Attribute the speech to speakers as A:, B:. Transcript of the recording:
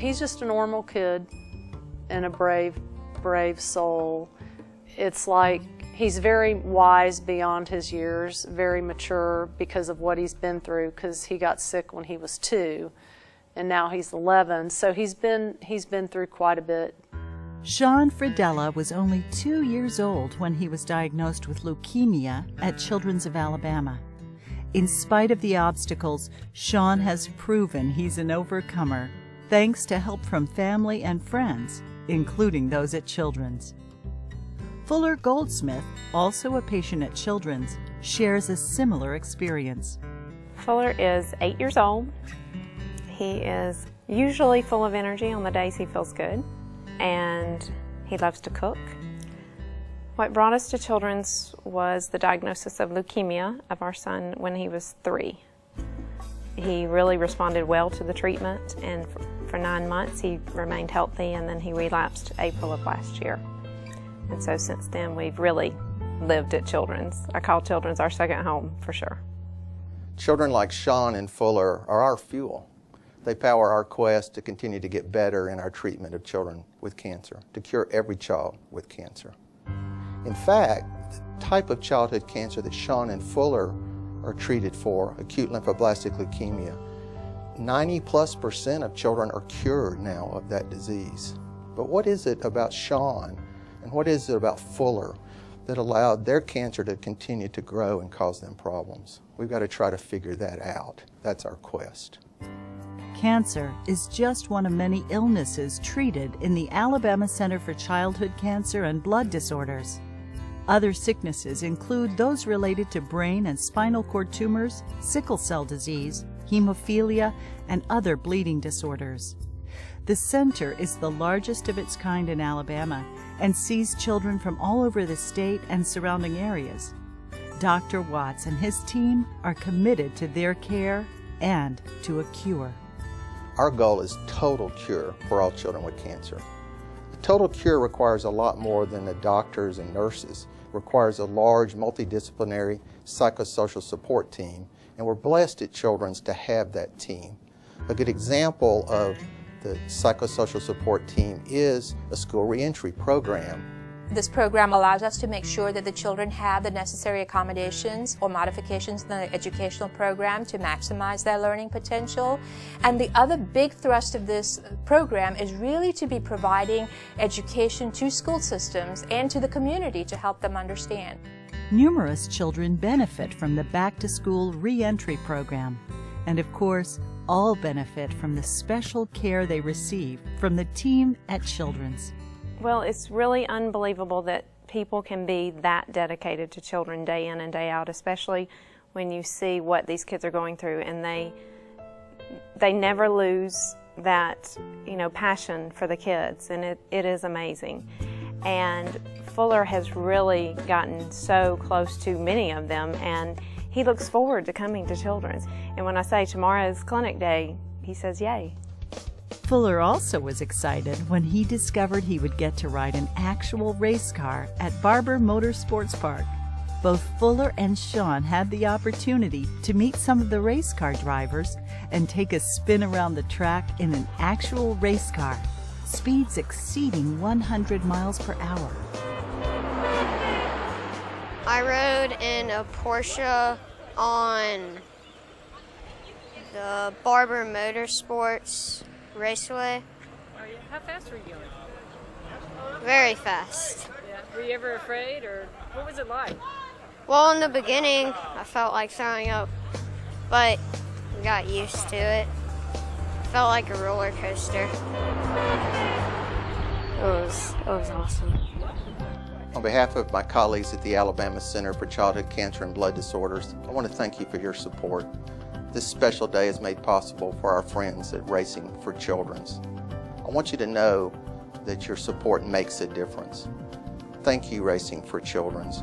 A: He's just a normal kid and a brave soul. It's like he's very wise beyond his years, very mature because of what he's been through, because he got sick when he was 2 and now he's 11, so he's been through quite a bit.
B: Sean Fridella was only 2 years old when he was diagnosed with leukemia at Children's of Alabama. In spite of the obstacles, Sean has proven he's an overcomer, thanks to help from family and friends, including those at Children's. Fuller Goldsmith, also a patient at Children's, shares a similar experience.
C: Fuller is 8 years old. He is usually full of energy on the days he feels good, and he loves to cook. What brought us to Children's was the diagnosis of leukemia of our son when he was 3. He really responded well to the treatment, and for 9 months he remained healthy, and then he relapsed April of last year. And so since then we've really lived at Children's. I call Children's our second home for sure.
D: Children like Sean and Fuller are our fuel. They power our quest to continue to get better in our treatment of children with cancer, to cure every child with cancer. In fact, the type of childhood cancer that Sean and Fuller are treated for, acute lymphoblastic leukemia, 90+% of children are cured now of that disease. But what is it about Sean and what is it about Fuller that allowed their cancer to continue to grow and cause them problems? We've got to try to figure that out. That's our quest.
B: Cancer is just one of many illnesses treated in the Alabama Center for Childhood Cancer and Blood Disorders. Other sicknesses include those related to brain and spinal cord tumors, sickle cell disease, hemophilia, and other bleeding disorders. The center is the largest of its kind in Alabama and sees children from all over the state and surrounding areas. Dr. Watts and his team are committed to their care and to a cure.
D: Our goal is total cure for all children with cancer. A total cure requires a lot more than the doctors and nurses. It requires a large multidisciplinary psychosocial support team, and we're blessed at Children's to have that team. A good example of the psychosocial support team is a school reentry program.
E: This program allows us to make sure that the children have the necessary accommodations or modifications in the educational program to maximize their learning potential. And the other big thrust of this program is really to be providing education to school systems and to the community to help them understand.
B: Numerous children benefit from the Back to School Reentry program. And of course, all benefit from the special care they receive from the team at Children's.
C: Well, it's really unbelievable that people can be that dedicated to children day in and day out, especially when you see what these kids are going through, and they never lose that, passion for the kids, and it is amazing. And Fuller has really gotten so close to many of them, and he looks forward to coming to Children's. And when I say tomorrow's clinic day, he says yay.
B: Fuller also was excited when he discovered he would get to ride an actual race car at Barber Motorsports Park. Both Fuller and Sean had the opportunity to meet some of the race car drivers and take a spin around the track in an actual race car, speeds exceeding 100 miles per hour.
F: I rode in a Porsche on the Barber Motorsports Raceway.
G: Oh yeah, how fast were you going?
F: Very fast.
G: Yeah. Were you ever afraid, or what was it like?
F: Well, in the beginning, I felt like throwing up, but I got used to it. Felt like a roller coaster. It was awesome.
D: On behalf of my colleagues at the Alabama Center for Childhood Cancer and Blood Disorders, I want to thank you for your support. This special day is made possible for our friends at Racing for Children's. I want you to know that your support makes a difference. Thank you, Racing for Children's.